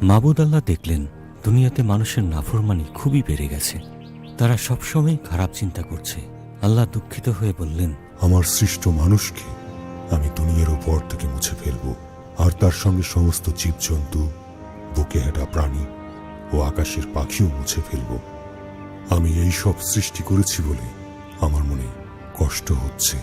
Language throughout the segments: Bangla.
মাবুদ আল্লাহ দেখলেন দুনিয়াতে মানুষের নাফরমানি খুবই বেড়ে গেছে। তারা সবসময় খারাপ চিন্তা করছে। আল্লাহ দুঃখিত হয়ে বললেন, আমার সৃষ্ট মানুষকে আমি দুনিয়ার উপর থেকে মুছে ফেলব, আর তার সঙ্গে সমস্ত জীবজন্তু, বুকে হাঁটা প্রাণী ও আকাশের পাখিও মুছে ফেলব। আমি এই সব সৃষ্টি করেছি বলে আমার মনে কষ্ট হচ্ছে।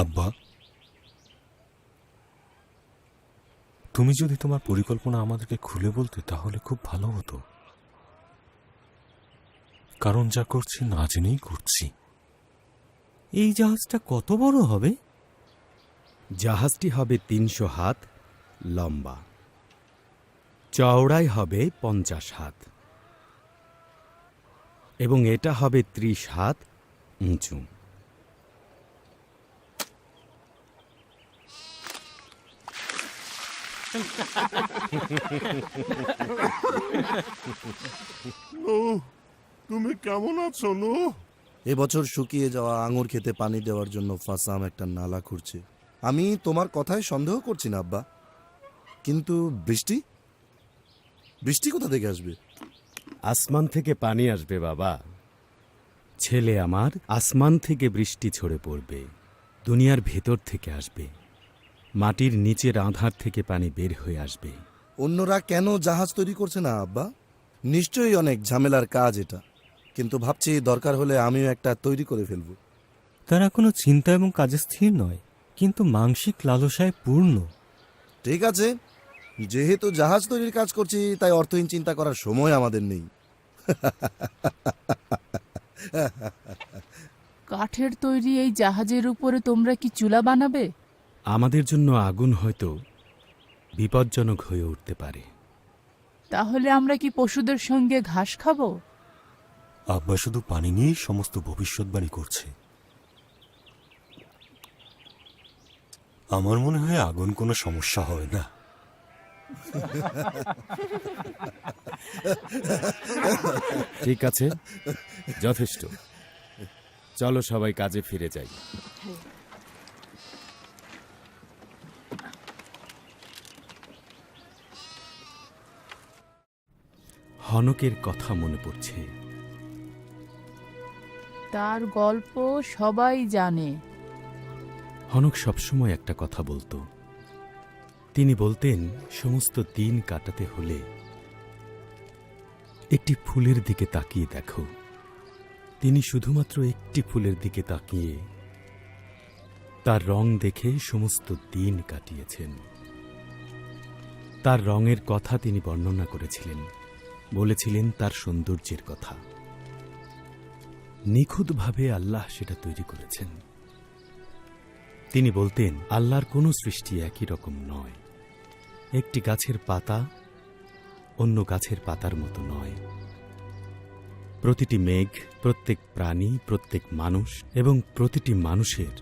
আব্বা, তুমি যদি তোমার পরিকল্পনা আমাদেরকে খুলে বলতে তাহলে খুব ভালো হতো। কারণ যা করছি না জেনেই করছি। এই জাহাজটা কত বড় হবে? জাহাজটি হবে ৩০০ হাত লম্বা, চওড়াই হবে ৫০ হাত এবং এটা হবে ৩০ হাত উঁচু। তুমি কেমন আছো নো? এবছর শুকিয়ে যাওয়া আঙুর খেতে পানি দেওয়ার জন্য ফাসাম একটা নালা খুঁড়ছে। আমি তোমার কথায় সন্দেহ করছি না আব্বা, কিন্তু বৃষ্টি বৃষ্টি কোথা থেকে আসবে? আসমান থেকে পানি আসবে বাবা। ছেলে আমার, আসমান থেকে বৃষ্টি ঝরে পড়বে, দুনিয়ার ভেতর থেকে আসবে, মাটির নিচের আঁধার থেকে পানি বের হয়ে আসবে। অন্যরা কেন জাহাজ তৈরি করছে না আব্বা? নিশ্চয়ই অনেক ঝামেলার কাজ এটা, কিন্তু ভাবছি দরকার হলে আমিও একটা তৈরি করে ফেলব। তারা কোনো চিন্তা এবং কাজে স্থির নয়, কিন্তু মানসিক লালসায় পূর্ণ। ঠিক আছে, যেহেতু জাহাজ তৈরির কাজ করছি তাই অর্থহীন চিন্তা করার সময় আমাদের নেই। কাঠের তৈরি এই জাহাজের উপরে তোমরা কি চুলা বানাবে? আমাদের জন্য আগুন হয়তো বিপজ্জনক হয়ে উঠতে পারে। তাহলে আমরা কি পশুদের সঙ্গে ঘাস খাবো? আব্বা শুধু পানি নিয়েই সমস্ত ভবিষ্যৎবাণী করছে। আমার মনে হয় আগুন কোনো সমস্যা হয় না। ঠিক আছে, যথেষ্ট। চলো সবাই কাজে ফিরে যাই। হনকের কথা মনে পড়ছে। তার গল্প সবাই জানে। হনক সবসময় একটা কথা বলতো। তিনি বলতেন, সমস্ত দিন কাটাতে হলে একটি ফুলের দিকে তাকিয়ে দেখো। তিনি শুধুমাত্র একটি ফুলের দিকে তাকিয়ে তার রং দেখে সমস্ত দিন কাটিয়েছেন। তার রঙের কথা তিনি বর্ণনা করেছিলেন, বলেছিলেন তার সৌন্দর্যের কথা। নিখুঁতভাবে আল্লাহ সেটা তৈরি করেছেন। তিনি বলতেন, আল্লাহর কোনো সৃষ্টি একই রকম নয়। একটি গাছের পাতা অন্য গাছের পাতার মতো নয়। প্রতিটি মেঘ, প্রত্যেক প্রাণী, প্রত্যেক মানুষ এবং প্রতিটি মানুষের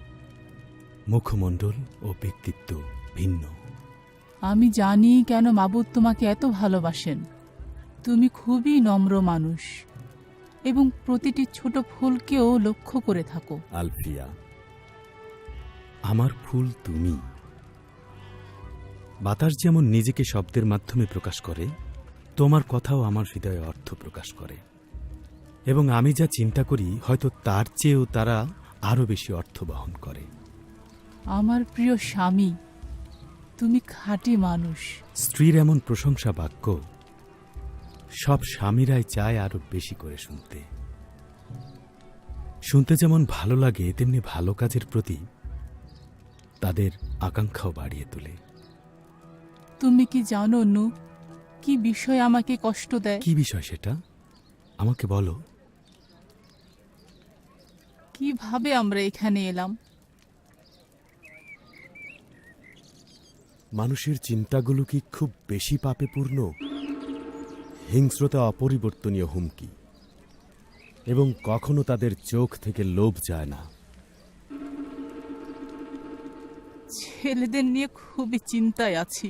মুখমণ্ডল ও ব্যক্তিত্ব ভিন্ন। আমি জানি কেন মাবুদ তোমাকে এত ভালোবাসেন। তুমি খুবই নম্র মানুষ এবং প্রতিটি ছোট ফুলকেও লক্ষ্য করে থাকো। আলফিয়া, আমার ফুল তুমি। বাতাস যেমন নিজেকে শব্দের মাধ্যমে প্রকাশ করে, তোমার কথাও আমার হৃদয়ে অর্থ প্রকাশ করে, এবং আমি যা চিন্তা করি হয়তো তার চেয়েও তারা আরো বেশি অর্থ বহন করে। আমার প্রিয় স্বামী, তুমি খাঁটি মানুষ। স্ত্রীর এমন প্রশংসা বাক্য সব স্বামীরাই চায় আরো বেশি করে শুনতে। শুনতে যেমন ভালো লাগে, তেমনি ভালো কাজের প্রতি তাদের আকাঙ্ক্ষাও বাড়িয়ে তোলে। তুমি কি জানো নু, কি বিষয় আমাকে কষ্ট দেয়? কি বিষয় সেটা আমাকে বলো। কিভাবে আমরা এখানে এলাম? মানুষের চিন্তাগুলো কি খুব বেশি পাপে পূর্ণ? হিংস্রতা অপরিবর্তনীয় হুমকি, এবং কখনো তাদের চোখ থেকে লোভ যায় না। ছেলেদের নিয়ে খুবই চিন্তায় আছি।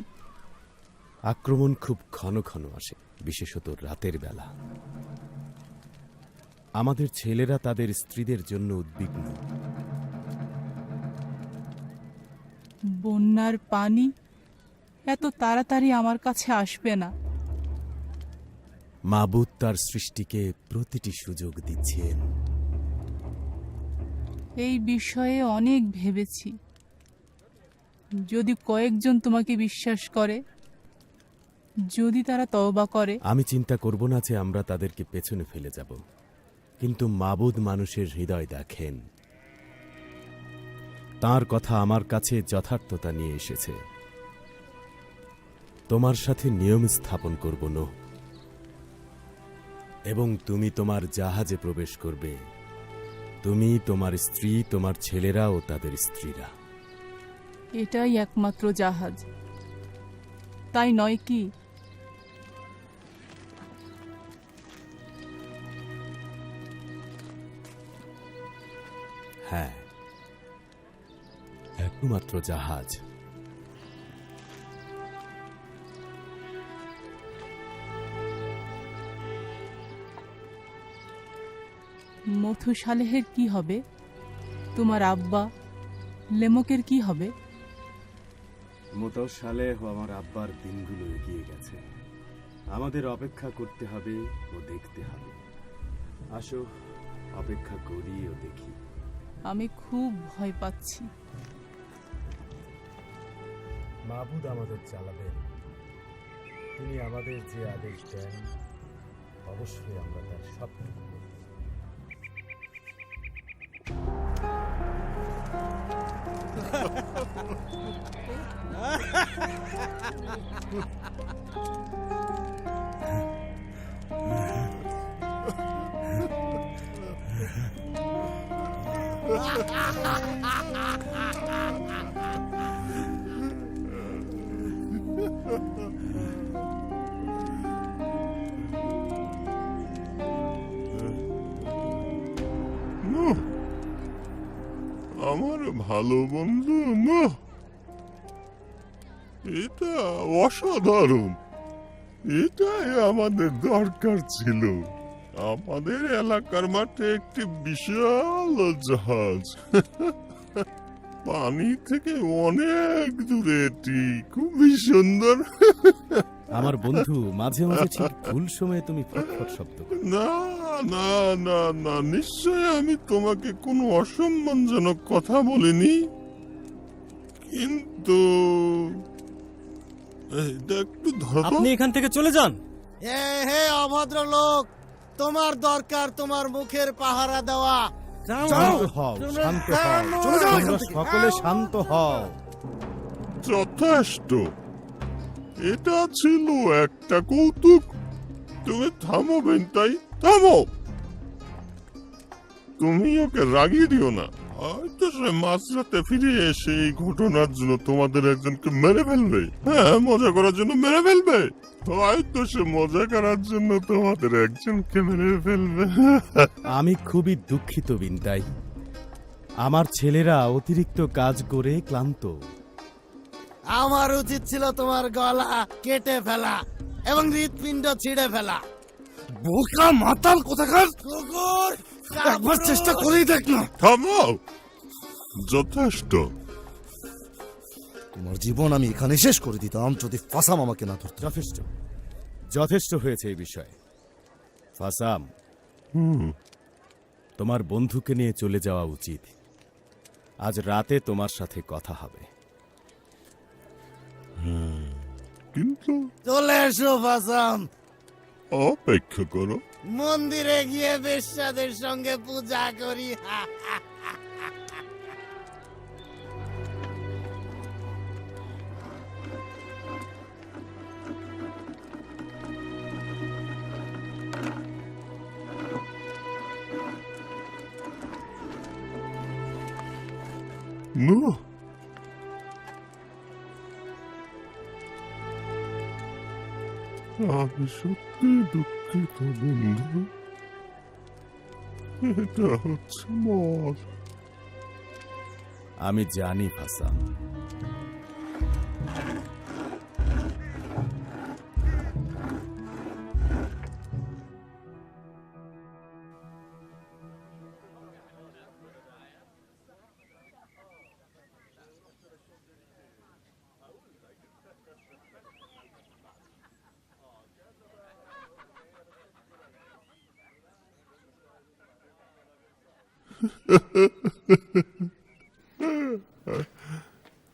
আক্রমণ খুব ঘন ঘন আসে, বিশেষত রাতের বেলা। আমাদের ছেলেরা তাদের স্ত্রীদের জন্য উদ্বিগ্ন। বন্যার পানি এত তাড়াতাড়ি আমার কাছে আসবে না। মাবুদ তার সৃষ্টিকে প্রতিটি সুযোগ দিচ্ছেন। এই বিষয়ে অনেক ভেবেছি। যদি কয়েকজন তোমাকে বিশ্বাস করে, যদি তারা তওবা করে, আমি চিন্তা করব না যে আমরা তাদেরকে পেছনে ফেলে যাব, কিন্তু মাবুদ মানুষের হৃদয় দেখেন। তার কথা আমার কাছে যথার্থতা নিয়ে এসেছে। তোমার সাথে নিয়ম স্থাপন করব না, এবং তুমি তোমার জাহাজে প্রবেশ করবে, তুমি, তোমার স্ত্রী, তোমার ছেলেরা ও তাদের স্ত্রীরা। এটাই একমাত্র জাহাজ, তাই নয় কি? হ্যাঁ, একমাত্র জাহাজ। মথু সালেহের কি হবে? তোমার আব্বা লেমকের কি হবে? মোতাসালেহ আমার আব্বার দিনগুলো এগিয়ে গেছে। আমাদের অপেক্ষা করতে হবে ও দেখতে হবে। আসো, অপেক্ষা করি ও দেখি। আমি খুব ভয় পাচ্ছি। মাবুদ আমাদের চালাবেন। তিনি আমাদের যে আদেশ দেন, অবশ্যই আমরা তার সবটুকু করব। নূহ, আমার ভালো বন্ধু নূহ, এটা অসাধারণ। এটাই আমাদের দরকার ছিল। আমাদের এলাকার মাঠে একটি বিশাল জাহাজ, পানি থেকে অনেক দূরে, এটি খুবই সুন্দর। আমার বন্ধু, মাঝে মাঝে ঠিক ভুল সময়ে তুমি ফটফট শব্দ করো। না না না না, নিশ্চয় আমি তোমাকে কোনো অসম্মানজনক কথা বলিনি, কিন্তু এটা একটু ধরো তো। আপনি এখান থেকে চলে যান। হে হে অভদ্র লোক, তোমার দরকার তোমার মুখের পাহারা দেওয়া। শান্ত হও, শান্ত হও, তোমরা সকলে শান্ত হও। যথেষ্ট, এটা ছিল একটা কৌতুক। তুমি থামো বেনতাই, থামো। তুমি ওকে রাগিয়ে দিও না। হয়তো সে মাঝরাতে ফিরে এসে এই ঘটনার জন্য তোমাদের একজনকে মেরে ফেলবে। হ্যাঁ, মজা করার জন্য মেরে ফেলবে। হয়তো সে মজা করার জন্য তোমাদের একজনকে মেরে ফেলবে। আমি খুবই দুঃখিত বিনতাই। আমার ছেলেরা অতিরিক্ত কাজ করে ক্লান্ত। আমার উচিত ছিল তোমার গলা কেটে ফেলা এবং হৃৎপিণ্ড ছিঁড়ে ফেলা। বোকা মাতাল কোথাকার কুকুর, একবার চেষ্টা করেই দেখ না। থামো, যথেষ্ট। তোমার জীবন আমি এখানে শেষ করে দিতাম যদি ফাসাম আমাকে না ধরতো। যথেষ্ট, যথেষ্ট হয়েছে এই বিষয়ে। ফাসাম, তোমার বন্ধুকে নিয়ে চলে যাওয়া উচিত। আজ রাতে তোমার সাথে কথা হবে। কিন্তু চলে এসো ফাসাম, অপেক্ষা করো। মন্দিরে গিয়ে বেশ্যাদের সঙ্গে পূজা করি। না, আমি সত্যি দুঃখিত বন্ধু। এটা হচ্ছে মদ। আমি জানি ফাসাম।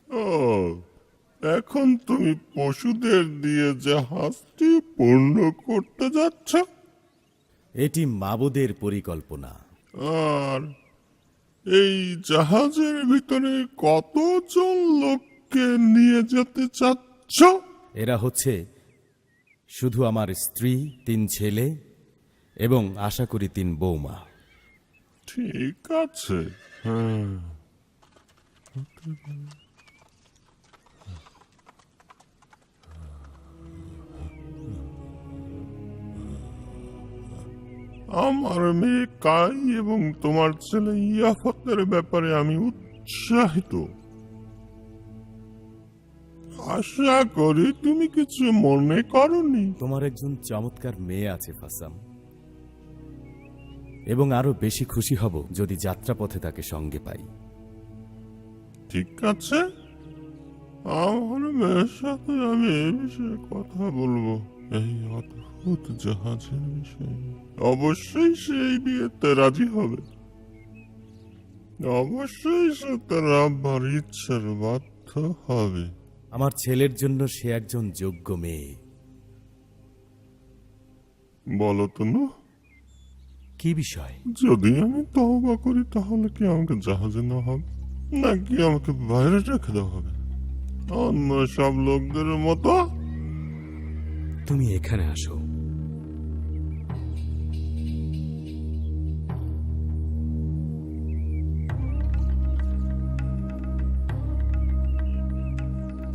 ও, এখন তুমি পশুদের দিয়ে জাহাজটি পূর্ণ করতে যাচ্ছ, এটি মাবুদের পরিকল্পনা। আর এই জাহাজের ভিতরে কতজন লোককে নিয়ে যেতে চাচ্ছ? এরা হচ্ছে শুধু আমার স্ত্রী, 3 ছেলে এবং আশা করি 3 বৌমা। ঠিক আছে, হ্যাঁ। আমার মেয়ে কাই এবং তোমার ছেলে ইয়াফতের ব্যাপারে আমি উৎসাহিত। আশা করি তুমি কিছু মনে করনি। তোমার একজন চমৎকার মেয়ে আছে ফাসাম, এবং আরো বেশি খুশি হব যদি যাত্রাপথে তাকে সঙ্গে পাই। ঠিক আছে, আমার মেয়ের সাথে আমি এই বিষয়ে কথা বলবো, এই অদ্ভুত জাহাজের বিষয়ে। অবশ্যই সে এই বিয়েতে রাজি হবে। অবশ্যই সে তার আব্বার ইচ্ছার বাধ্য হবে। আমার ছেলের জন্য সে একজন যোগ্য মেয়ে। বলো তো না, কি বিষয়? যদি আমি তওবা করি তাহলে কি আমাকে জাহাজে নেওয়া হবে, নাকি আমাকে বাইরে রেখে দেওয়া হবে অন্য সব লোকদের মতো? তুমি এখানে আসো।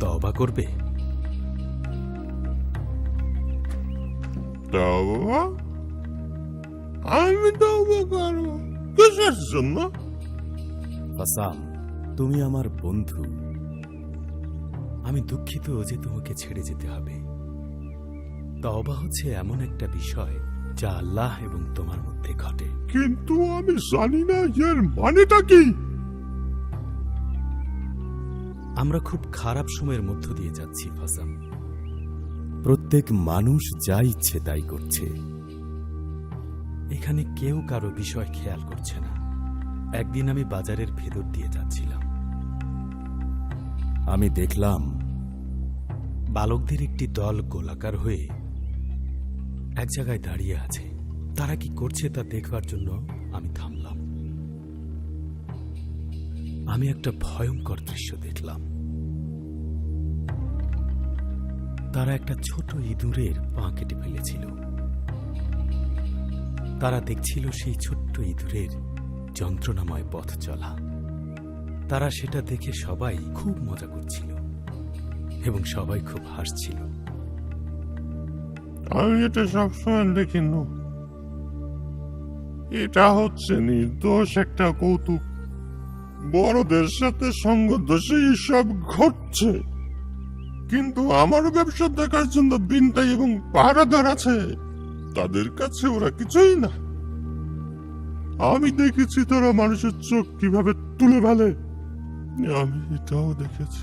তওবা করবে? তওবা? আমি তওবা করবো কিসের জন্য? ফাসাম, তুমি আমার বন্ধু। আমি দুঃখিত যে তোমাকে ছেড়ে যেতে হবে। তওবা হচ্ছে এমন একটা বিষয় যা আল্লাহ এবং তোমার মধ্যে ঘটে। কিন্তু আমি জানি না এর মানেটা কি। আমরা খুব খারাপ সময়ের মধ্য দিয়ে যাচ্ছি ফাসাম। প্রত্যেক মানুষ যা ইচ্ছে তাই করছে। এখানে কেউ কারো বিষয় খেয়াল করছে না। একদিন আমি বাজারের ভেতর দিয়ে যাচ্ছিলাম। আমি দেখলাম বালকদের একটি দল গোলাকার হয়ে এক জায়গায় দাঁড়িয়ে আছে। তারা কি করছে তা দেখবার জন্য আমি থামলাম। আমি একটা ভয়ঙ্কর দৃশ্য দেখলাম। তারা একটা ছোট ইঁদুরের পা কেটে ফেলেছিল। তারা দেখছিল সেই ছোট্ট ইঁদুরের যন্ত্রণাময় পথ চলা। তারা সেটা দেখে সবাই খুব মজা করছিল এবং সবাই খুব হাসছিল। আমি এটা সবসময় দেখি না। এটা হচ্ছে নির্দোষ একটা কৌতুক। বড়দের সাথে সঙ্গ দোষে সব ঘটছে, কিন্তু আমার ব্যবসা দেখার জন্য বিনতাই এবং পাহারাদার আছে। তাদের কাছে ওরা কিছুই না। আমি দেখেছি তারা মানুষের চোখ কিভাবে তুলে ফেলে। আমি এটাও দেখেছি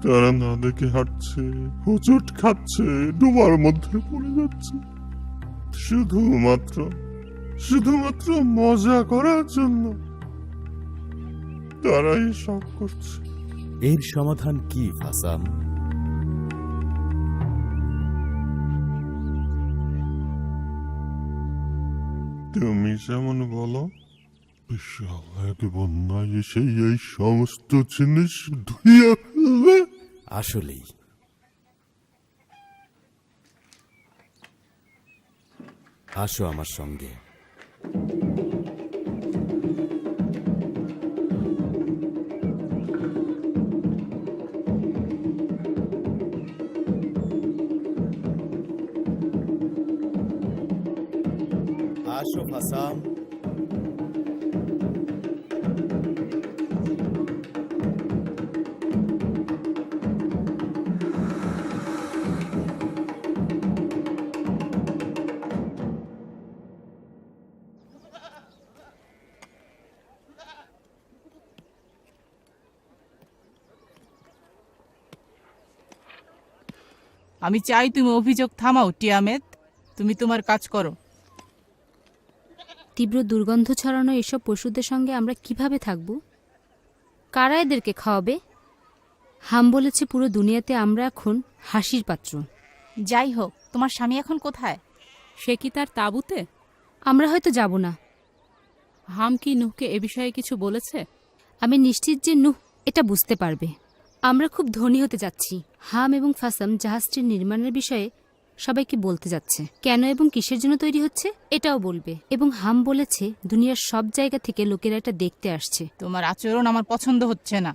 তারা না দেখে হাঁটছে, হোঁচট খাচ্ছে, ডোবার মধ্যে পড়ে যাচ্ছে, শুধুমাত্র শুধুমাত্র মজা করার জন্য তারাই সব করছে। এর সমাধান কি ফাসাম? তুমি যেমন বলো, বিশাল এক বন্যায় এসে এই সমস্ত জিনিস ধুইয়া ফেলবে। আসলেই আসো আমার সঙ্গে। আসো ফাসাম। আমি চাই তুমি অভিযোগ থামাও টিয়ামেত। তুমি তোমার কাজ করো। তীব্র দুর্গন্ধ ছড়ানো এসব পশুদের সঙ্গে আমরা কিভাবে থাকব? কারা এদেরকে খাওয়াবে? হাম বলেছে পুরো দুনিয়াতে আমরা এখন হাসির পাত্র। যাই হোক, তোমার স্বামী এখন কোথায়? সে কি তার তাঁবুতে? আমরা হয়তো যাব না। হাম কি নুহকে এ বিষয়ে কিছু বলেছে? আমি নিশ্চিত যে নুহ এটা বুঝতে পারবে। আমরা খুব ধনী হতে যাচ্ছি। হাম এবং ফাসাম জাহাজটির নির্মাণের বিষয়ে সবাইকে বলতে যাচ্ছে। কেন এবং কিসের জন্য তৈরি হচ্ছে এটাও বলবে। এবং হাম বলেছে দুনিয়ার সব জায়গা থেকে লোকেরা এটা দেখতে আসছে। তোমার আচরণ আমার পছন্দ হচ্ছে না।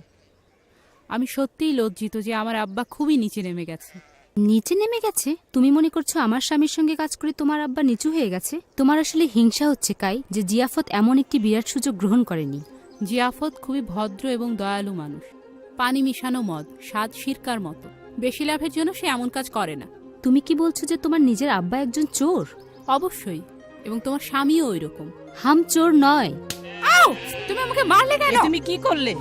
আমি সত্যিই লজ্জিত যে আমার আব্বা খুবই নিচে নেমে গেছে। নিচে নেমে গেছে? তুমি মনে করছো আমার স্বামীর সঙ্গে কাজ করে তোমার আব্বা নিচু হয়ে গেছে? তোমার আসলে হিংসা হচ্ছে কাই, যে জিয়াফত এমন একটি বিরাট সুযোগ গ্রহণ করেনি। জিয়াফত খুবই ভদ্র এবং দয়ালু মানুষ। পানি মিশানো মদ, স্বাদ সিরকার মতো। বেশি লাভের জন্য সে এমন কাজ করে না। তুমি কি বলছো যে তোমার নিজের আব্বা একজন চোর? অবশ্যই, এবং তোমার স্বামীও ওই রকম। হাম চোর নয়। তুমি আমাকে মারলে এ কেন? তুমি কি করলে?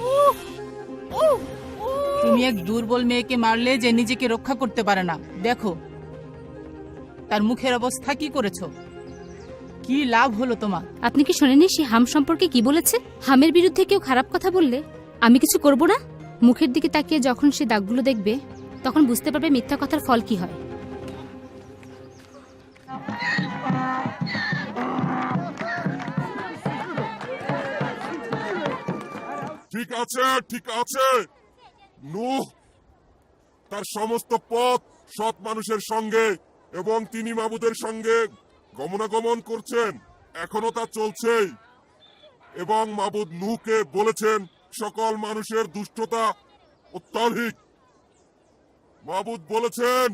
তুমি এক দুর্বল মেয়েকে মারলে যে নিজেকে রক্ষা করতে পারে না। দেখো তার মুখের অবস্থা কি করেছো। কি লাভ হলো তোমার? আপনি কি শোনেনি সে হাম সম্পর্কে কি বলেছে? হামের বিরুদ্ধে কেউ খারাপ কথা বললে আমি কিছু করব না। মুখের দিকে তাকিয়ে যখন সে দাগগুলো দেখবে তখন বুঝতে পারবে মিথ্যা কথার ফল কি হয়। ঠিক আছে, ঠিক আছে। নূহ তার সমস্ত পথ সৎ মানুষের সঙ্গে এবং তিনি মাবুদের সঙ্গে গমনাগমন করছেন, এখনো তা চলছেই। এবং মাবুদ নূহকে বলেছেন সকল মানুষের দুষ্টতা অত্যাধিক। মাবুদ বলেছেন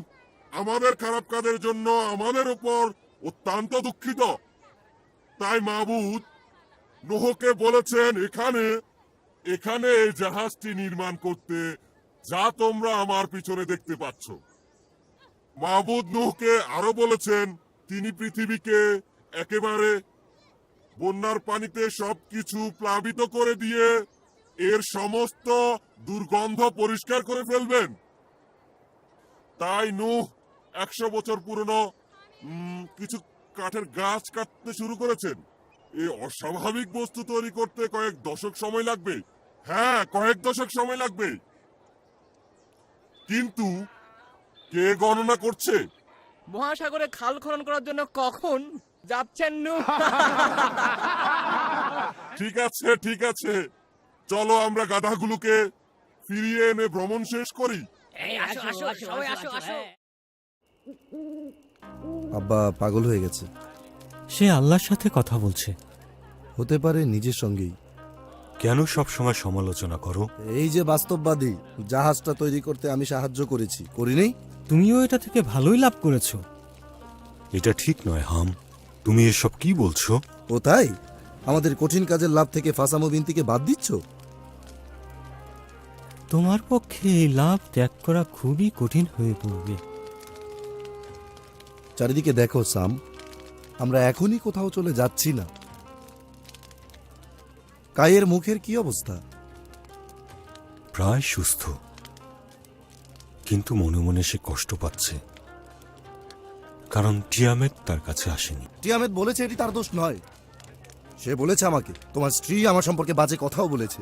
আমাদের খারাপ কাজের জন্য আমাদের উপর অত্যন্ত দুঃখিত। তাই মাবুদ নূহকে বলেছেন এখানে এখানে এই জাহাজটি নির্মাণ করতে, যা তোমরা আমার পিছনে দেখতে পাচ্ছ। মাবুদ নূহকে আরো বলেছেন তিনি পৃথিবীকে একেবারে বন্যার পানিতে সবকিছু প্লাবিত করে দিয়ে এর সমস্ত দুর্গন্ধ পরিষ্কার করে ফেলবেন। তাই নূহ 100 বছর পুরনো কিছু কাঠের গাছ কাটতে শুরু করেছেন। এই অস্বাভাবিক বস্তু তৈরি করতে কয়েক দশক সময় লাগবে। হ্যাঁ, কয়েক দশক সময় লাগবে। কিন্তু কে গণনা করছে? মহাসাগরে খাল খনন করার জন্য কখন যাচ্ছেন নূহ? ঠিক আছে, ঠিক আছে, চলো আমরা গাধাগুলোকে ফিরিয়ে এনে ভ্রমণ শেষ করি। আব্বা পাগল হয়ে গেছে। সে আল্লাহর সাথে কথা বলছে। হতে পারে নিজের সঙ্গেই। কেন সব সময় সমালোচনা করো? এই যে বাস্তববাদী, জাহাজটা তৈরি করতে আমি সাহায্য করেছি, করিনি? তুমিও এটা থেকে ভালোই লাভ করেছো। এটা ঠিক নয় হাম, তুমি এসব কি বলছো? ও তাই? আমাদের কঠিন কাজের লাভ থেকে ফাসামো বিনতিকে বাদ দিচ্ছ? তোমার পক্ষে এই লাভ ত্যাগ করা খুবই কঠিন হয়ে পড়বে। চারিদিকে দেখো সাম, আমরা এখনই কোথাও চলে যাচ্ছি না। কায়ের মুখের কি অবস্থা? প্রায় সুস্থ, কিন্তু মনে মনে সে কষ্ট পাচ্ছে, কারণ টিয়ামেট তার কাছে আসেনি। টিয়ামেত বলেছে এটি তার দোষ নয়। সে বলেছে আমাকে তোমার স্ত্রী আমার সম্পর্কে বাজে কথাও বলেছে।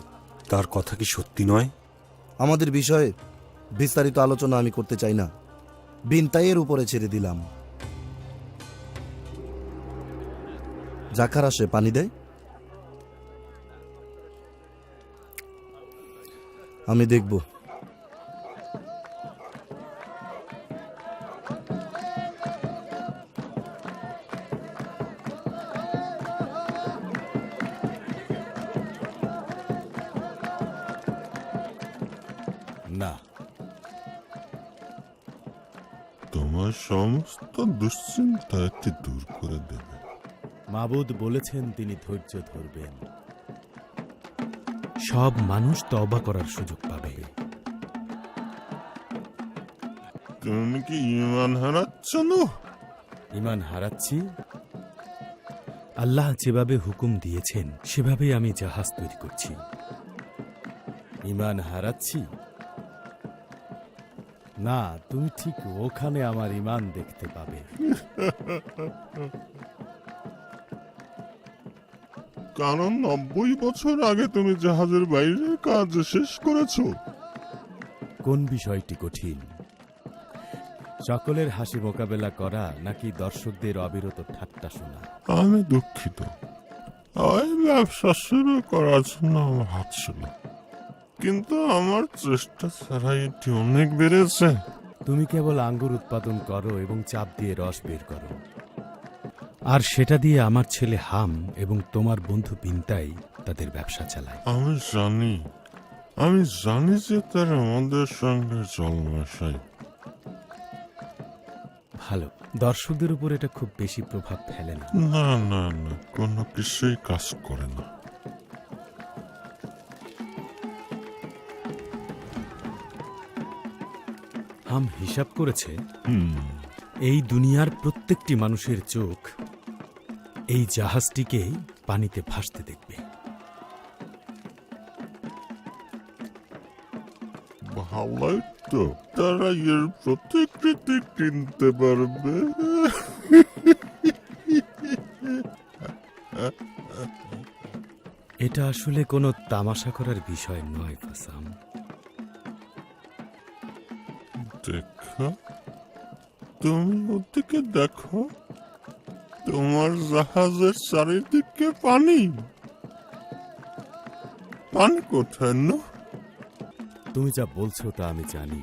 তার কথা কি সত্যি নয়? আমাদের বিষয়ে বিস্তারিত আলোচনা আমি করতে চাই না, বিনতাইয়ের উপরে ছেড়ে দিলাম। জাকার আসে পানি দেয়, আমি দেখব। না, তোমার সমস্ত দুশ্চিন্তা এটি দূর করে দেবে। মাবুদ বলেছেন তিনি ধৈর্য ধরবেন। সব মানুষ তওবা করার সুযোগ পাবে। তুমি কি ঈমান হারাচ্ছ না? ঈমান হারাচ্ছি? আল্লাহ যেভাবে হুকুম দিয়েছেন সেভাবেই আমি জাহাজ তৈরি করছি। ঈমান হারাচ্ছি না, তুমি ঠিক ওখানে আমার ঈমান দেখতে পাবে। কারণ 90 বছর আগে তুমি জাহাজের বাইরের কাজ শেষ করেছো। কোন বিষয়টি কঠিন, সকলের হাসি মোকাবেলা করা নাকি দর্শকদের অবিরত ঠাট্টা শোনা? আমি দুঃখিত, ওই ব্যবসা শুরু করার জন্য আমার হাত ছিল, কিন্তু আমার চেষ্টা ছাড়াই এটি অনেক বেড়েছে। তুমি কেবল আঙ্গুর উৎপাদন করো এবং চাপ দিয়ে রস বের করো, আর সেটা দিয়ে আমার ছেলে হাম এবং তোমার বন্ধু বিনতাই তাদের ব্যবসা চালায়। আমি জানি যে তারা আমাদের সঙ্গে জল মেশায়। ভালো, দর্শকদের উপর এটা খুব বেশি প্রভাব ফেলে না। না না না, কোনো কিছুই কাজ করে না। হাম হিসাব করেছে এই দুনিয়ার প্রত্যেকটি মানুষের চোখ এই জাহাজটিকে পানিতে ভাসতে দেখবে। ভালোই তো, তারা এর প্রতিকৃতি কিনতে পারবে। এটা আসলে কোনো তামাশা করার বিষয় নয় ফাসাম। দেখো, তুমি ওদিকে দেখো, তোমার জাহাজের চারিদিকে পানি। পানি কোথায় না? তুমি যা বলছো তা আমি জানি,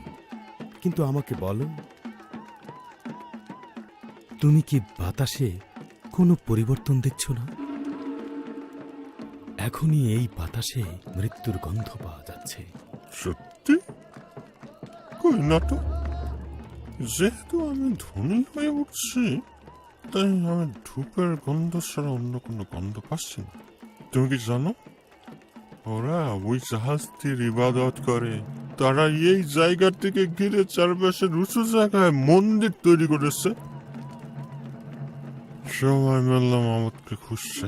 কিন্তু আমাকে বলো, তুমি কি বাতাসে কোনো পরিবর্তন দেখছো না? এখনই এই বাতাসে মৃত্যুর গন্ধ পাওয়া যাচ্ছে। সত্যি? কই না তো। যেহেতু আমি ধনী হয়ে উঠছি, তাই আমি ধূপের গন্ধ ছাড়া অন্য কোনো গন্ধ পাচ্ছি না। তুমি কি জানো, ওরা ওই জাহাজটির ইবাদত করে। তারা এই জায়গাটিকে ঘিরে চারপাশের উঁচু জায়গায় মন্দির তৈরি করেছে। সবাই মিলে মামুদকে খুঁজছে,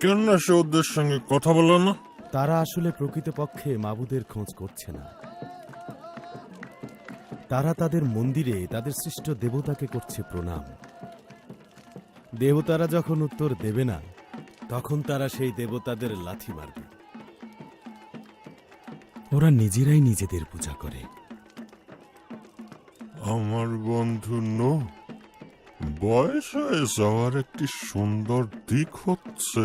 কেননা সে ওদের সঙ্গে কথা বলে না। তারা আসলে প্রকৃতপক্ষে মাবুদের খোঁজ করছে না, তারা তাদের মন্দিরে তাদের সৃষ্ট দেবতাকে করছে প্রণাম। দেবতারা যখন উত্তর দেবে না, তখন তারা সেই দেবতাদের লাথি মারবে। ওরা নিজেরাই নিজেদের পূজা করে। আমার বন্ধু নো, বয়স হয়ে যাওয়ার একটি সুন্দর দিক হচ্ছে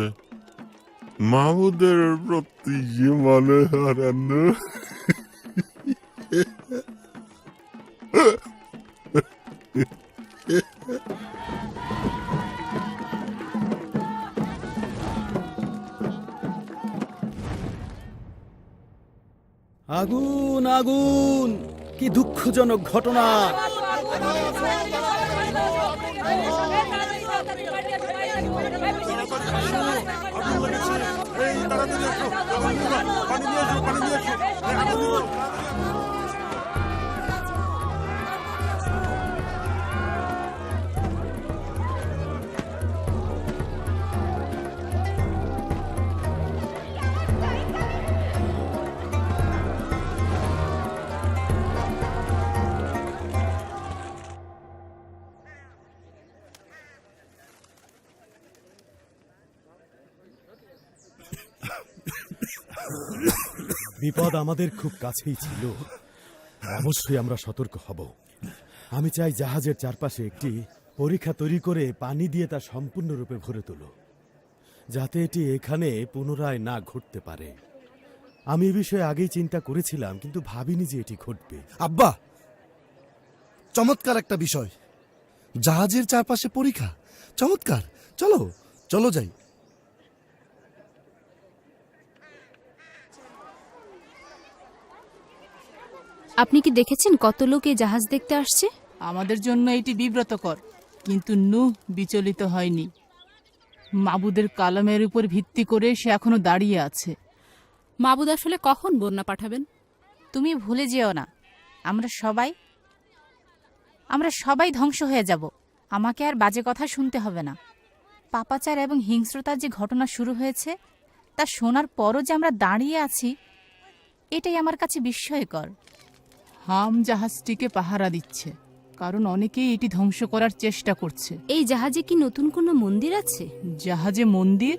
মাবুদের প্রতি মানে হারানো। আগুন আগুন, কি দুঃখজনক ঘটনা! বিপদ আমাদের খুব কাছেই ছিল। অবশ্যই আমরা সতর্ক হব। আমি চাই জাহাজের চারপাশে একটি পরীক্ষা তৈরি করে পানি দিয়ে তা সম্পূর্ণরূপে ভরে তোলো, যাতে এটি এখানে পুনরায় না ঘটতে পারে। আমি এ বিষয়ে আগেই চিন্তা করেছিলাম, কিন্তু ভাবিনি যে এটি ঘটবে। আব্বা, চমৎকার একটা বিষয়। জাহাজের চারপাশে পরীক্ষা, চমৎকার। চলো চলো যাই। আপনি কি দেখেছেন কত লোক এই জাহাজ দেখতে আসছে? আমাদের জন্য এটি বিব্রতকর, কিন্তু নূহ বিচলিত হয়নি। মাবুদের কালামের উপর ভিত্তি করে সে এখনো দাঁড়িয়ে আছে। মাবুদ আসলে কখন বন্যা পাঠাবেন? তুমি ভুলে যেও না, আমরা সবাই ধ্বংস হয়ে যাব। আমাকে আর বাজে কথা শুনতে হবে না। পাপাচার এবং হিংস্রতার যে ঘটনা শুরু হয়েছে তা শোনার পরও যে আমরা দাঁড়িয়ে আছি, এটাই আমার কাছে বিস্ময়কর। হাম জাহাজটিকে পাহারা দিচ্ছে, কারণ অনেকেই এটি ধ্বংস করার চেষ্টা করছে। এই জাহাজে কি নতুন কোনো মন্দির আছে? জাহাজে মন্দির?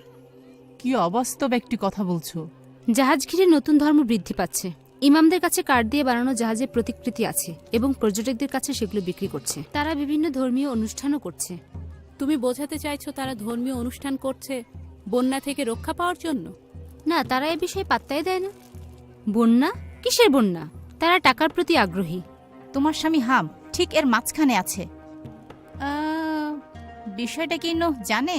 কি অবাস্তব একটি কথা বলছো। জাহাজ ঘিরে নতুন ধর্ম বৃদ্ধি পাচ্ছে। ইমামদের কাছে কাঠ দিয়ে বানানো জাহাজের প্রতিকৃতি আছে এবং পর্যটকদের কাছে সেগুলো বিক্রি করছে। তারা বিভিন্ন ধর্মীয় অনুষ্ঠানও করছে। তুমি বোঝাতে চাইছো তারা ধর্মীয় অনুষ্ঠান করছে বন্যা থেকে রক্ষা পাওয়ার জন্য? না, তারা এ বিষয়ে পাত্তাই দেয় না। বন্যা? কিসের বন্যা? তারা টাকার প্রতি আগ্রহী। তোমার স্বামী হাম ঠিক এর মাঝখানে আছে। বিষয়টা কি নূহ জানে?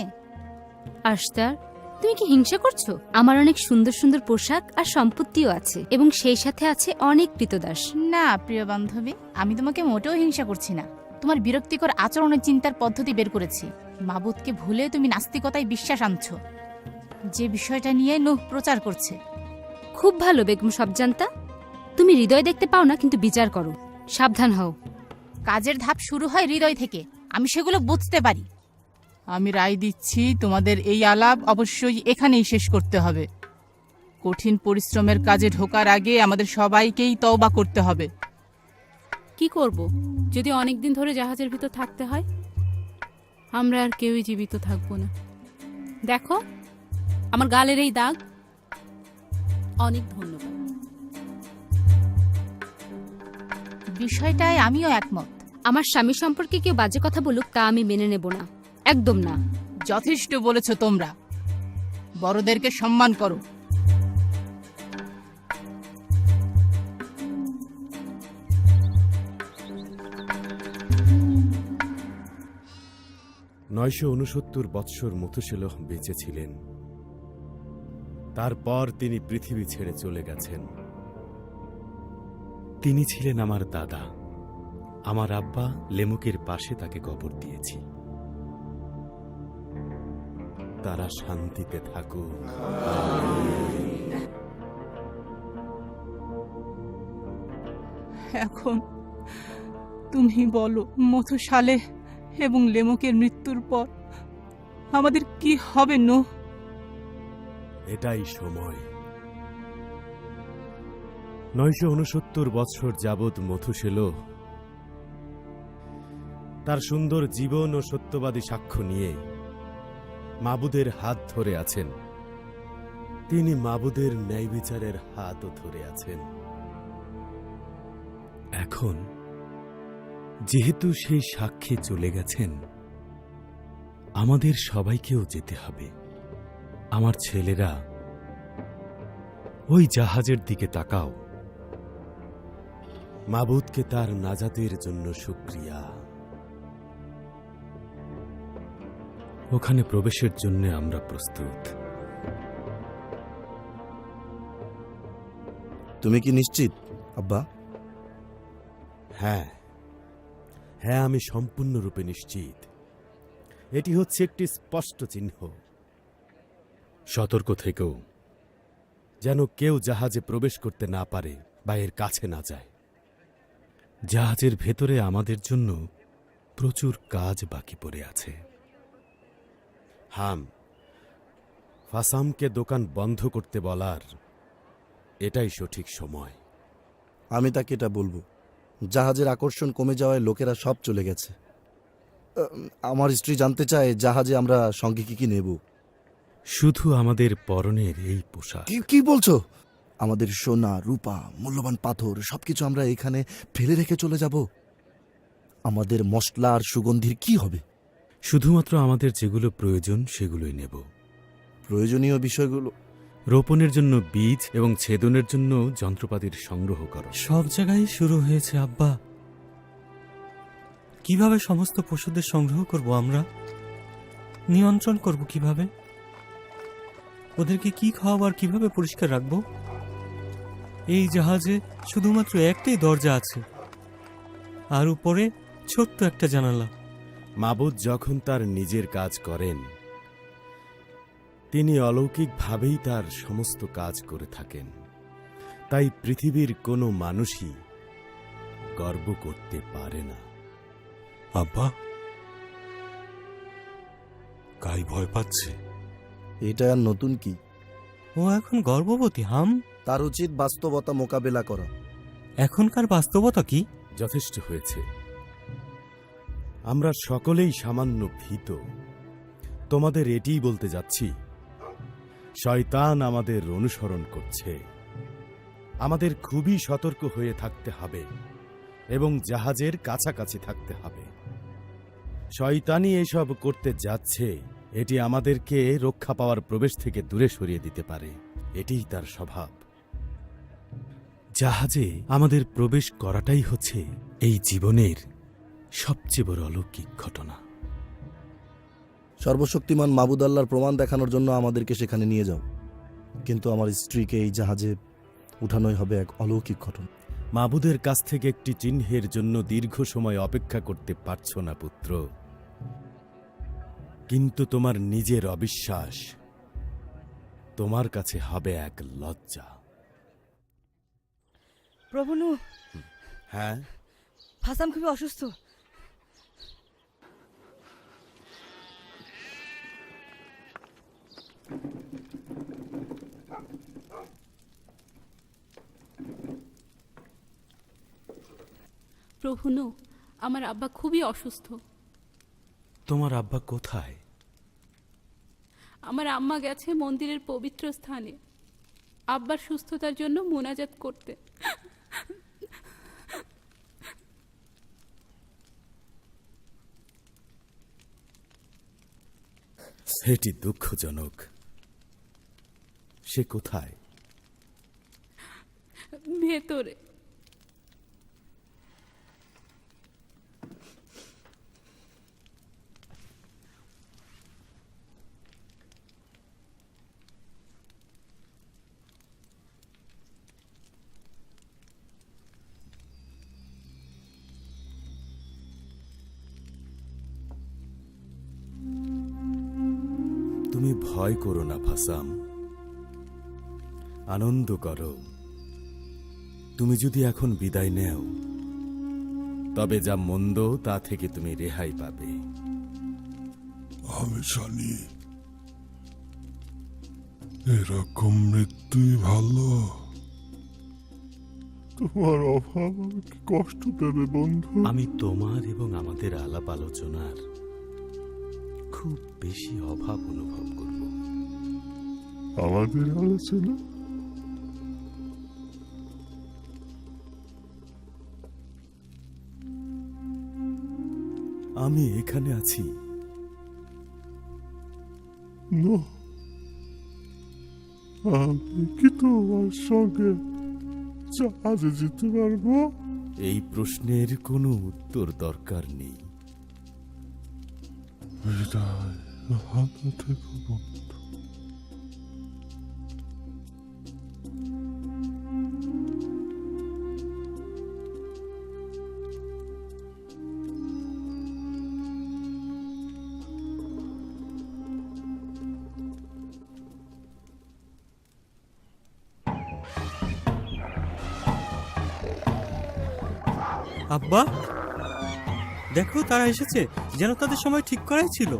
আশতার, তুমি কি হিংসা করছো? আমার অনেক সুন্দর সুন্দর পোশাক আর সম্পত্তিও আছে এবং সেই সাথে আছে অনেক কৃতদাস। না প্রিয় বান্ধবী, আমি তোমাকে মোটেও হিংসা করছি না। তোমার বিরক্তিকর আচরণের চিন্তার পদ্ধতি বের করেছি। মাবুদকে ভুলে তুমি নাস্তিকতায় বিশ্বাস আনছো, যে বিষয়টা নিয়ে নূহ প্রচার করছে। খুব ভালো বেগম সবজান্তা, তুমি হৃদয় দেখতে পাও না, কিন্তু বিচার করো। সাবধান হও। কাজের ধাপ শুরু হয় হৃদয় থেকে, আমি সেগুলো বুঝতে পারি। আমি রায় দিচ্ছি, তোমাদের এই আলাপ অবশ্যই এখানেই শেষ করতে হবে। কঠিন পরিশ্রমের কাজে ঢোকার আগে আমাদের সবাইকেই তওবা করতে হবে। কি করব যদি অনেক দিন ধরে জাহাজের ভিতর থাকতে হয়? আমরা আর কেউই জীবিত থাকবো না। দেখো আমার গালের এই দাগ। অনেক ধন্যবাদ। বিষয়টায় আমিও একমত। আমার স্বামী সম্পর্কে কেউ বাজে কথা বলুক, তা আমি মেনে নেব না, একদম না। যথেষ্ট বলেছ তোমরা। বড়দেরকে সম্মান করো। নয়শো 69 বৎসর মথুসেলহ বেঁচে ছিলেন। তারপর তিনি পৃথিবী ছেড়ে চলে গেছেন। তিনি ছিলেন আমার দাদা। আমার আব্বা লেমুকের পাশে তাকে কবর দিয়েছি। তারা শান্তিতে থাকুক। এখন তুমি বলো, মথুসালেহ এবং লেমুকের মৃত্যুর পর আমাদের কি হবে নূহ? এটাই সময়। 969 বৎসর যাবৎ মথুসেলহ তার সুন্দর জীবন ও সত্যবাদী সাক্ষ্য নিয়ে মাবুদের হাত ধরে আছেন। তিনি মাবুদের ন্যায় বিচারের হাতও ধরে আছেন। এখন যেহেতু সেই সাক্ষী চলে গেছেন, আমাদের সবাইকেও যেতে হবে। আমার ছেলেরা, ওই জাহাজের দিকে তাকাও। মাবুদকে তার নাজাতের জন্য শুকরিয়া। ওখানে প্রবেশের জন্য আমরা প্রস্তুত। তুমি কি নিশ্চিত আব্বা? হ্যাঁ, আমি সম্পূর্ণরূপে নিশ্চিত। এটি হচ্ছে একটি স্পষ্ট চিহ্ন। সতর্ক থেকেও, যেন কেউ জাহাজে প্রবেশ করতে না পারে বা এর কাছে না যায়। জাহাজের ভেতরে আমাদের জন্য প্রচুর কাজ বাকি পড়ে আছে। হাম, ফাসামকে দোকান বন্ধ করতে বলার এটাই সঠিক সময়। আমি তাকে এটা বলবো। জাহাজের আকর্ষণ কমে যাওয়ায় লোকেরা সব চলে গেছে। আমার স্ত্রী জানতে চায় জাহাজে আমরা সঙ্গে কি কি নেব। শুধু আমাদের পরনের এই পোশাক। কি বলছো? আমাদের সোনা রূপা মূল্যবান পাথর সবকিছু আমরা এখানে ফেলে রেখে চলে যাব? আমাদের মশলা আর সুগন্ধির কি হবে? শুধুমাত্র আমাদের যেগুলো প্রয়োজন সেগুলোই নেব। প্রয়োজনীয় বিষয়গুলো রোপণের জন্য বীজ এবং ছেদনের জন্য যন্ত্রপাতির সংগ্রহ করো। সব জায়গায় শুরু হয়েছে আব্বা। কিভাবে সমস্ত পশুদের সংগ্রহ করব আমরা? নিয়ন্ত্রণ করব কিভাবে? ওদেরকে কি খাওয়াবার, কিভাবে পরিষ্কার রাখবো? এই জাহাজে শুধুমাত্র একটাই দরজা আছে, আর উপরে ছোট্ট একটা জানালা। মাবুদ যখন তার নিজের কাজ করেন, তিনি অলৌকিকভাবেই তার সমস্ত কাজ করে থাকেন। তাই পৃথিবীর কোনো মানুষই গর্ব করতে পারে না। আব্বা, কাই ভয় পাচ্ছে। এটা আর নতুন কি? ও এখন গর্ভবতী হাম। তার উচিত বাস্তবতা মোকাবেলা করা। এখনকার বাস্তবতা কি? যথেষ্ট হয়েছে। আমরা সকলেই সামান্য ভীত। তোমাদের এটিই বলতে যাচ্ছি, শয়তান আমাদের অনুসরণ করছে। আমাদের খুবই সতর্ক হয়ে থাকতে হবে এবং জাহাজের কাছাকাছি থাকতে হবে। শয়তানই এসব করতে যাচ্ছে। এটি আমাদেরকে রক্ষা পাওয়ার প্রবেশ থেকে দূরে সরিয়ে দিতে পারে। এটিই তার স্বভাব। জাহাজে আমাদের প্রবেশ করাটাই হচ্ছে এই জীবনের সবচেয়ে বড় অলৌকিক ঘটনা। সর্বশক্তিমান মাবুদ আল্লাহর প্রমাণ দেখানোর জন্য আমাদেরকে সেখানে নিয়ে যাও, কিন্তু আমার স্ত্রীকে এই জাহাজে উঠানোই হবে এক অলৌকিক ঘটনা। মাবুদের কাছ থেকে একটি চিহ্নের জন্য দীর্ঘ সময় অপেক্ষা করতে পারছো না পুত্র, কিন্তু তোমার নিজের অবিশ্বাস তোমার কাছে হবে এক লজ্জা। প্রভু নূহ, হ্যাঁ, ফাসাম খুবই অসুস্থ। প্রভু নূহ, আমার আব্বা খুবই অসুস্থ। তোমার আব্বা কোথায়? আমার আম্মা গেছে মন্দিরের পবিত্র স্থানে আব্বার সুস্থতার জন্য মোনাজাত করতে। এটি দুঃখজনক। সে কোথায়? ভেতরে। তুমি ভয় করো না ফাসাম, আনন্দ করো। তুমি যদি এখন বিদায় নেও, তবে যা মন্দ তা থেকে তুমি রেহাই পাবে। আমি জানি এরকম মৃত্যুই ভালো। তোমার অভাব আমাকে কষ্ট দেবে বন্ধু। আমি তোমার এবং আমাদের আলাপ আলোচনার খুব বেশি অভাব অনুভব করব। আমাদের আলোচনা আমি এখানে আছি। আমি কি তোমার সঙ্গে জাহাজে যেতে পারবো? এই প্রশ্নের কোনো উত্তর দরকার নেই। বিদায়, ভালো থেকো বন্ধু। আব্বা, দেখো তারা এসেছে, যেন তাদের সময় ঠিক করাই ছিল।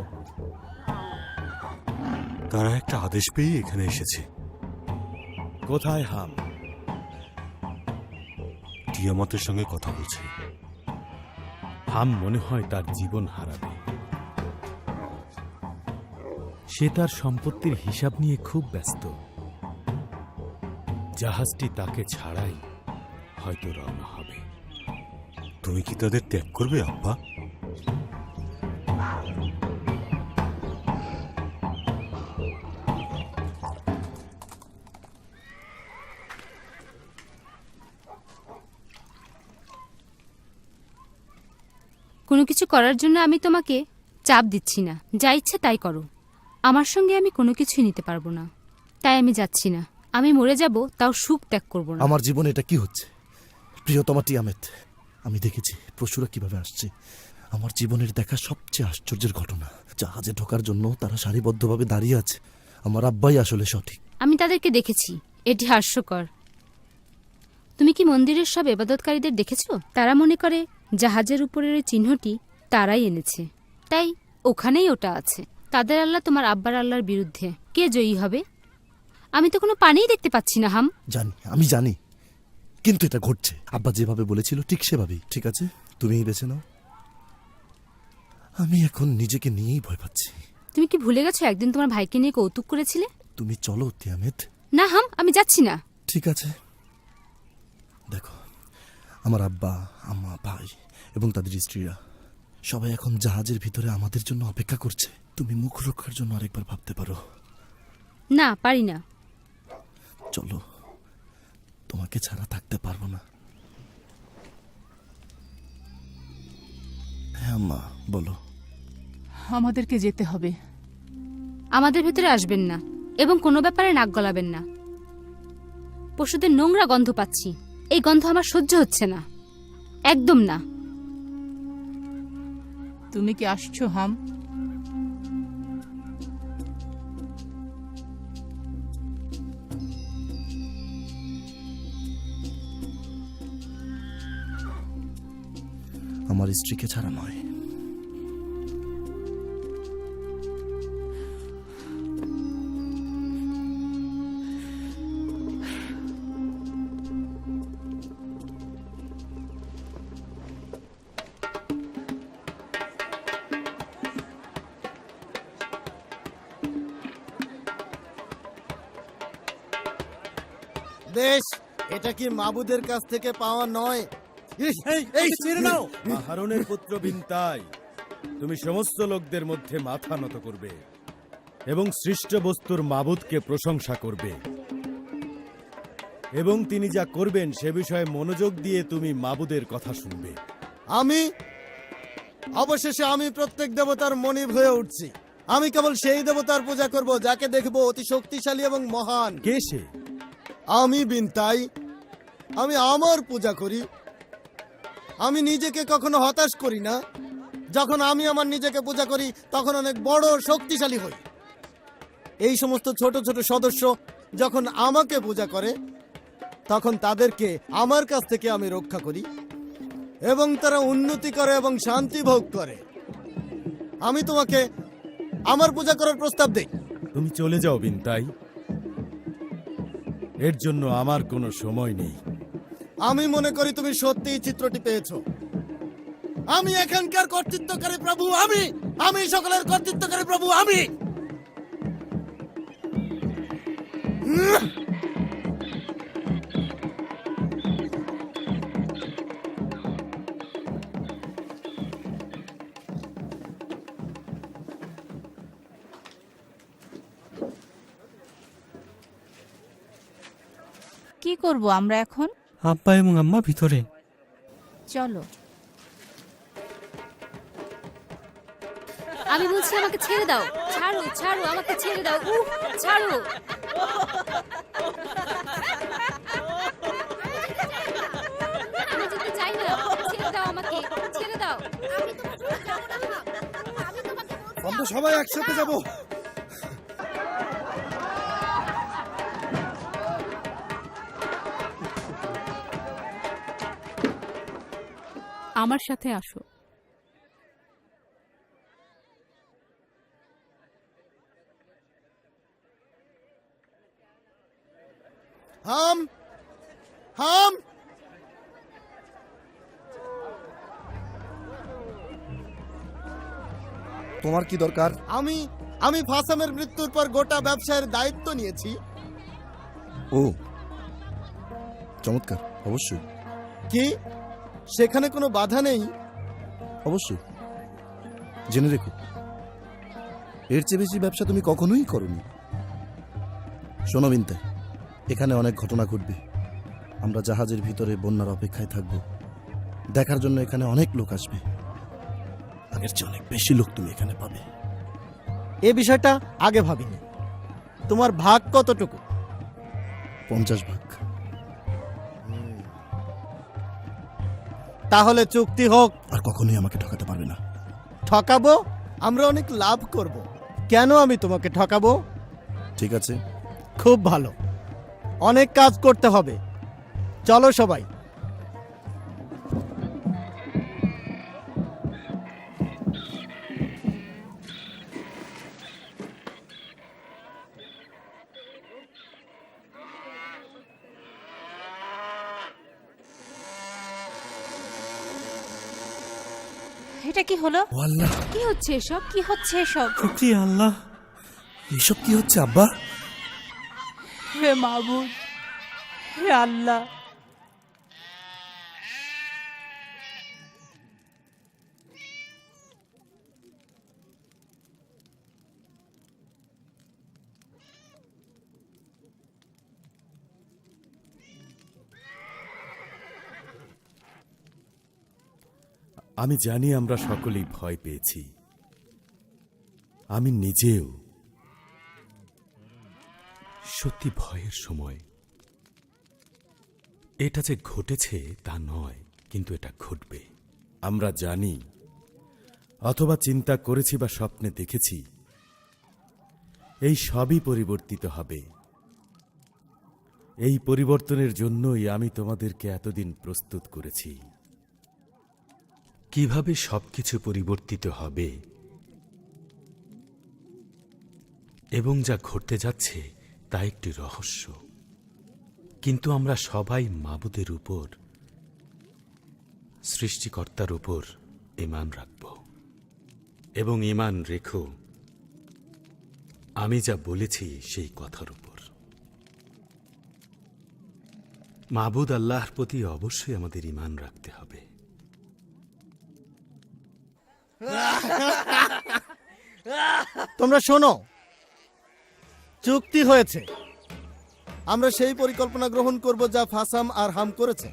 তারা একটা আদেশ পেয়ে এখানে এসেছে। কোথায় হাম? টিয়ামতের সঙ্গে কথা বলছে। হাম মনে হয় তার জীবন হারাবে। সে তার সম্পত্তির হিসাব নিয়ে খুব ব্যস্ত। জাহাজটি তাকে ছাড়াই হয়তো রওনা হবে। তুমি কি তাদের ত্যাগ করবে আব্বা? কোনো কিছু করার জন্য আমি তোমাকে চাপ দিচ্ছি না, যা ইচ্ছে তাই করো। আমার সঙ্গে আমি কোনো কিছুই নিতে পারবো না, তাই আমি যাচ্ছি না। আমি মরে যাব, তাও সুখ ত্যাগ করবো না। আমার জীবনে এটা কি হচ্ছে? প্রিয়তমা টিয়ামেত, আমি দেখেছি পশুরা কিভাবে আসছে। আমার জীবনের দেখা সবচেয়ে আশ্চর্যের ঘটনা, জাহাজে ঢোকার জন্য তারা সারিবদ্ধভাবে দাঁড়িয়ে আছে। আমার আব্বাই আসলে সঠিক। আমি তাদেরকে দেখেছি, এটি হাস্যকর। তুমি কি মন্দিরের সব ইবাদতকারীদের দেখেছো? তারা মনে করে জাহাজের উপরের ওই চিহ্নটি তারাই এনেছে, তাই ওখানেই ওটা আছে। তাদের আল্লাহ তোমার আব্বার আল্লাহর বিরুদ্ধে। কে জয়ী হবে? আমি তো কোনো পানিই দেখতে পাচ্ছি না। হাম, জানি, আমি জানি, কিন্তু এটা ঘটছে। আব্বা যেভাবে বলেছিল ঠিক সেভাবেই। ঠিক আছে, তুমিই বেছে নাও। আমি এখন নিজেকে নিয়েই ভয় পাচ্ছি। তুমি কি ভুলে গেছো একদিন তোমার ভাইকে নিয়ে কৌতুক করেছিলে? তুমি চলো তিয়ামেত। না হাম, আমি যাচ্ছি না। ঠিক আছে, দেখো, আমার আব্বা, আম্মা, ভাই এবং তাদের স্ত্রীরা সবাই এখন জাহাজের ভিতরে আমাদের জন্য অপেক্ষা করছে। তুমি মুখ রক্ষার জন্য আরেকবার ভাবতে পারো। না, পারি না। চলো, তোমাকে ছাড়া থাকতে পারবো না। হ্যাঁ আম্মা, বলো। আমাদেরকে যেতে হবে। আমাদের ভেতরে আসবেন না এবং কোনো ব্যাপারে নাক গলাবেন না। পশুদের নোংরা গন্ধ পাচ্ছি, এই গন্ধ আমার সহ্য হচ্ছে না, একদম না। তুমি কি আসছো হাম? আমার স্ত্রীকে ছাড়া নয়। বেশ, এটা কি মাবুদের কাছ থেকে পাওয়া নয়? এই ছেড়ে নাও। আহারনের পুত্র বিনতাই, তুমি সমস্ত লোকদের মধ্যে মাথা নত করবে এবং সৃষ্ট বস্তুর মাবুদকে প্রশংসা করবে, এবং তিনি যা করবেন সে বিষয়ে মনোযোগ দিয়ে তুমি মাবুদের কথা শুনবে। অবশেষে আমি প্রত্যেক দেবতার মনিব হয়ে উঠছি। আমি কেবল সেই দেবতার পূজা করব যাকে দেখব অতি শক্তিশালী এবং মহান। কে সে? আমি বিনতাই, আমি আমার পূজা করি। আমি নিজেকে কখনো হতাশ করি না। যখন আমি আমার নিজেকে পূজা করি তখন অনেক বড় শক্তিশালী হই। এই সমস্ত ছোট ছোট সদস্য যখন আমাকে পূজা করে তখন তাদেরকে আমার কাছ থেকে আমি রক্ষা করি এবং তারা উন্নতি করে এবং শান্তি ভোগ করে। আমি তোমাকে আমার পূজা করার প্রস্তাব দেই। তুমি চলে যাও বিনতাই, এর জন্য আমার কোনো সময় নেই। আমি মনে করি তুমি সত্যিই চিত্রটি পেয়েছো। আমি এখানকার কর্তৃত্বকারী প্রভু। আমি সকলের কর্তৃত্বকারী প্রভু। আমি কি করব আমরা এখন? আব্বা এবং আম্মা ভিতরে। চলো। আমি বলছি আমাকে ছেড়ে দাও। ছাড়ো, ছাড়ো, আমাকে ছেড়ে দাও। উফ, ছাড়ো। আমি যেতে চাই না, ছেড়ে দাও আমাকে, ছেড়ে দাও। আমরা সবাই একসাথে যাব। আমার সাথে আসো। হাম হাম তোমার কি দরকার? আমি ফাসামের মৃত্যুর পর গোটা ব্যবসায়ের দায়িত্ব নিয়েছি। ও, চমৎকার, অবশ্যই কি সেখানে কোনো বাধা নেই? অবশ্যই। জেনে রেখো, এর চেয়ে বেশি ব্যবসা তুমি কখনোই করনি। শোনো বিনতে, এখানে অনেক ঘটনা ঘটবে। আমরা জাহাজের ভিতরে বন্যার অপেক্ষায় থাকব। দেখার জন্য এখানে অনেক লোক আসবে। আগের চেয়ে অনেক বেশি লোক তুমি এখানে পাবে। এ বিষয়টা আগে ভাবিনি। তোমার ভাগ কতটুকু? 50 ভাগ। তাহলে চুক্তি হোক। আর কখনোই আমাকে ঠকাতে পারবে না। ঠকাবো? আমরা অনেক লাভ করব। কেন আমি তোমাকে ঠকাবো? ঠিক আছে, খুব ভালো। অনেক কাজ করতে হবে। চলো সবাই। এটা কি হলো? ও আল্লাহ, কি হচ্ছে এসব? কি হচ্ছে এসব? শুকরিয়া আল্লাহ। এসব কি হচ্ছে আব্বা? হে মাবুদ, হে আল্লাহ, আমি জানি আমরা সকলেই ভয় পেয়েছি, আমি নিজেও। সত্যি ভয়ের সময়। এটা যে ঘটেছে তা নয়, কিন্তু এটা ঘটবে। আমরা জানি, অথবা চিন্তা করেছি বা স্বপ্নে দেখেছি, এই সবই পরিবর্তিত হবে। এই পরিবর্তনের জন্যই আমি তোমাদেরকে এতদিন প্রস্তুত করেছি। কিভাবে সবকিছু পরিবর্তিত হবে এবং যা ঘটতে যাচ্ছে তা একটি রহস্য। কিন্তু আমরা সবাই মাবুদের উপর, সৃষ্টিকর্তার উপর ঈমান রাখব। এবং ঈমান রেখো আমি যা বলেছি সেই কথার উপর। মাবুদ আল্লাহর প্রতি অবশ্যই আমাদের ঈমান রাখতে হবে। তোমরা শোনো, চুক্তি হয়েছে। আমরা সেই পরিকল্পনা গ্রহণ করব যা ফাসাম আর হাম করেছে।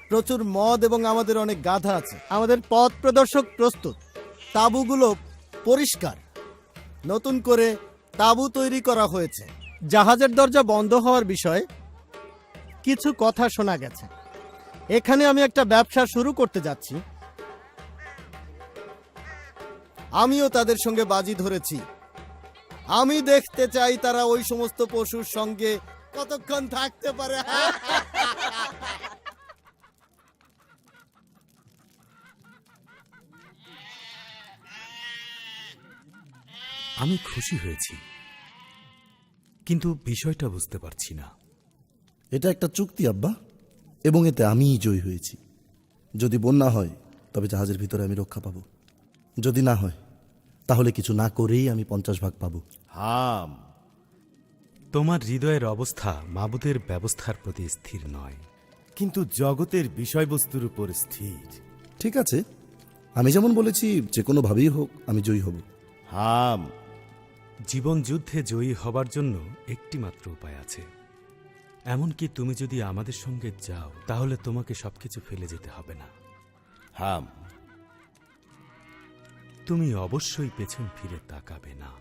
প্রচুর মদ এবং আমাদের অনেক গাধা আছে। আমাদের পথ প্রদর্শক প্রস্তুত। তাঁবুগুলো পরিষ্কার। নতুন করে তাঁবু তৈরি করা হয়েছে। জাহাজের দরজা বন্ধ হওয়ার বিষয়ে কিছু কথা শোনা গেছে। এখানে আমি একটা ব্যবসা শুরু করতে যাচ্ছি। আমিও তাদের সঙ্গে বাজি ধরেছি। আমি দেখতে চাই তারা ওই সমস্ত পশুর সঙ্গে কতক্ষণ থাকতে পারে। আমি খুশি হয়েছি, কিন্তু বিষয়টা বুঝতে পারছি না। এটা একটা চুক্তি আব্বা, এবং এতে আমিই জয়ী হয়েছি। যদি বন্যা হয় তবে জাহাজের ভিতরে আমি রক্ষা পাবো। যদি না হয় তাহলে কিছু না করেই আমি 50 ভাগ পাবো। হাম, তোমার হৃদয়ের অবস্থা মাবুদের ব্যবস্থার প্রতি স্থির নয়, কিন্তু জগতের বিষয়বস্তুর উপর স্থির। ঠিক আছে, আমি যেমন বলেছি, যে কোনোভাবেই হোক আমি জয়ী হব। হাম, জীবন যুদ্ধে জয়ী হবার জন্য একটি মাত্র উপায় আছে। এমনকি তুমি যদি আমাদের সঙ্গে যাও তাহলে তোমাকে সবকিছু ফেলে যেতে হবে না। হাম, তুমি অবশ্যই পেছন ফিরে তাকাবে না।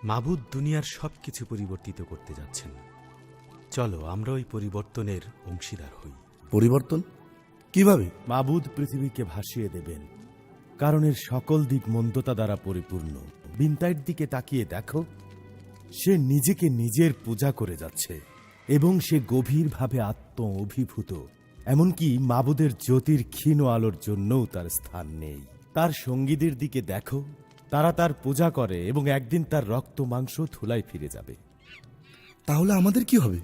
মাবুদ দুনিয়ার সবকিছু পরিবর্তিত করতে যাচ্ছেন। চলো আমরা ওই পরিবর্তনের অংশীদার হই। পরিবর্তন কিভাবে? মাবুদ পৃথিবীকে ভাসিয়ে দেবেন, কারণ এর সকল দিক মন্দতা দ্বারা পরিপূর্ণ। বিনতাইয়ের দিকে তাকিয়ে দেখো, সে নিজেকে নিজের পূজা করে যাচ্ছে এবং সে গভীরভাবে আত্ম অভিভূত। এমনকি মাবুদের জ্যোতির ক্ষীণ আলোর জন্যও তার স্থান নেই। তার সঙ্গীদের দিকে দেখো, তারা তার পূজা করে এবং একদিন তার রক্ত মাংস ধুলায় ফিরে যাবে। তাহলে আমাদের কি হবে?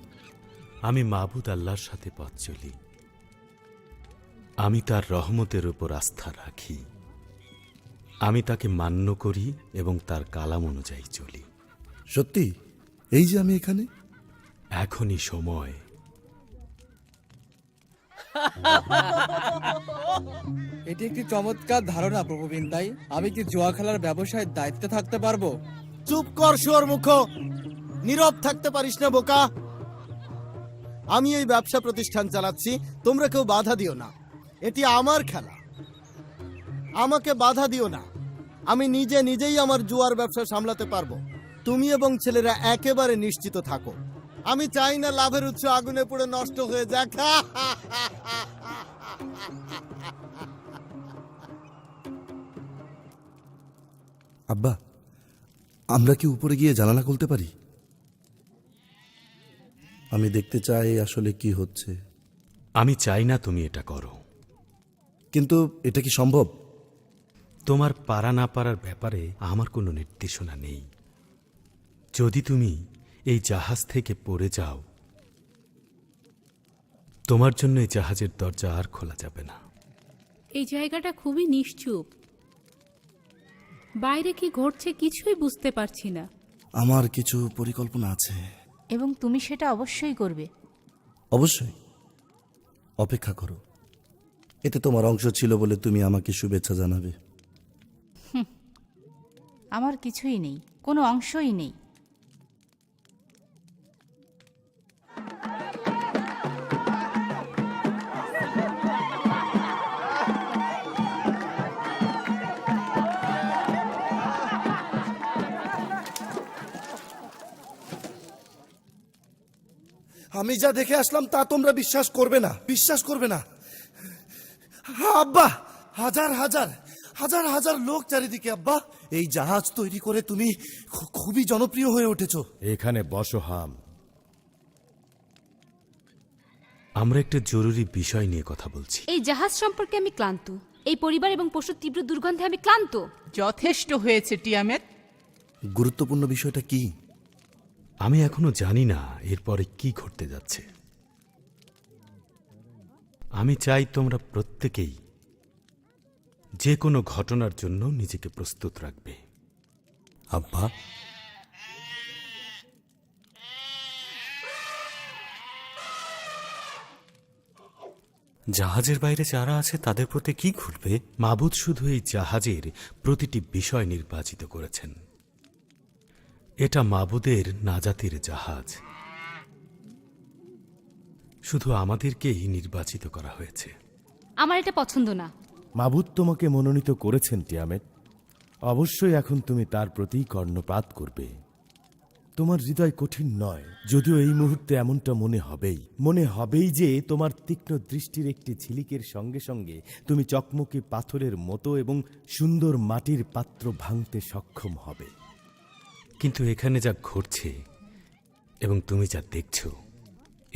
আমি মাবুদ আল্লাহর সাথে পথ চলি। আমি তার রহমতের উপর আস্থা রাখি। আমি তাকে মান্য করি এবং তার কালাম অনুযায়ী চলি। সত্যি? এই যে আমি এখানে, এখনই সময় এটি একটি চমৎকার ধারণা প্রভু বিন্দাই। আমি কি জুয়া খেলার ব্যবসায় দায়িত্বে থাকতে পারবো? চুপ কর শুয়োর মুখ, নীরব থাকতে পারিস না বোকা। আমি এই ব্যবসা প্রতিষ্ঠান চালাচ্ছি, তোমরা কেউ বাধা দিও না। এটি আমার খেলা, আমাকে বাধা দিও না। আমি নিজেই আমার জুয়ার ব্যবসা সামলাতে পারবো। তুমি এবং ছেলেরা একেবারে নিশ্চিত থাকো। আমি চাই না লাভের উৎস আগুনে পুড়ে নষ্ট হয়ে যাক। আব্বা, আমরা কি উপরে গিয়ে জানালা খুলতে পারি? আমি দেখতে চাই আসলে কি হচ্ছে। আমি চাই না তুমি এটা করো। কিন্তু এটা কি সম্ভব? তোমার পারা না পারার ব্যাপারে আমার কোনো নির্দেশনা নেই। যদি তুমি এই জাহাজ থেকে পড়ে যাও, তোমার জন্য এই জাহাজের দরজা আর খোলা যাবে না। এই জায়গাটা খুবই নিশ্চুপ, বাইরে কি ঘটছে কিছুই বুঝতে পারছি না। আমার কিছু পরিকল্পনা আছে। এবং তুমি সেটা অবশ্যই করবে। অবশ্যই, অপেক্ষা করো। এতে তোমার অংশ ছিল বলে তুমি আমাকে শুভেচ্ছা জানাবে। আমার কিছুই নেই, কোনো অংশই নেই। আমি যা দেখে আসলাম তা তোমরা বিশ্বাস করবে না, বিশ্বাস করবে না। আব্বা, হাজার হাজার হাজার হাজার লোক চারিদিকে। আব্বা, এই জাহাজ তৈরি করে তুমি খুবই জনপ্রিয় হয়ে উঠেছো। এখানে বসো হাম। আমরা একটা জরুরি বিষয় নিয়ে কথা বলছি। এই জাহাজ সম্পর্কে আমি ক্লান্ত। এই পরিবার এবং পশুর তীব্র দুর্গন্ধে আমি ক্লান্ত। যথেষ্ট হয়েছে টিয়ামেট। গুরুত্বপূর্ণ বিষয়টা কি? আমি এখনো জানি না এরপরে কি ঘটতে যাচ্ছে। আমি চাই তোমরা প্রত্যেকেই যে কোনো ঘটনার জন্য নিজেকে প্রস্তুত রাখবে। আব্বা, জাহাজের বাইরে যারা আছে তাদের প্রতি কি ঘটবে? মাবুদ শুধু এই জাহাজের প্রতিটি বিষয় নির্বাচিত করেছেন। এটা মাবুদের নাজাতের জাহাজ। শুধু আমাদেরকেই নির্বাচিত করা হয়েছে। আমার এটা পছন্দ না। মাবুদ তোমাকে মনোনীত করেছেন টিয়ামেট। অবশ্যই এখন তুমি তার প্রতি কর্ণপাত করবে। তোমার হৃদয় কঠিন নয়, যদিও এই মুহূর্তে এমনটা মনে হবেই যে তোমার তীক্ষ্ণ দৃষ্টির একটি ঝিলিকের সঙ্গে সঙ্গে তুমি চকমকি পাথরের মতো এবং সুন্দর মাটির পাত্র ভাঙতে সক্ষম হবে। কিন্তু এখানে যা ঘটছে এবং তুমি যা দেখছো,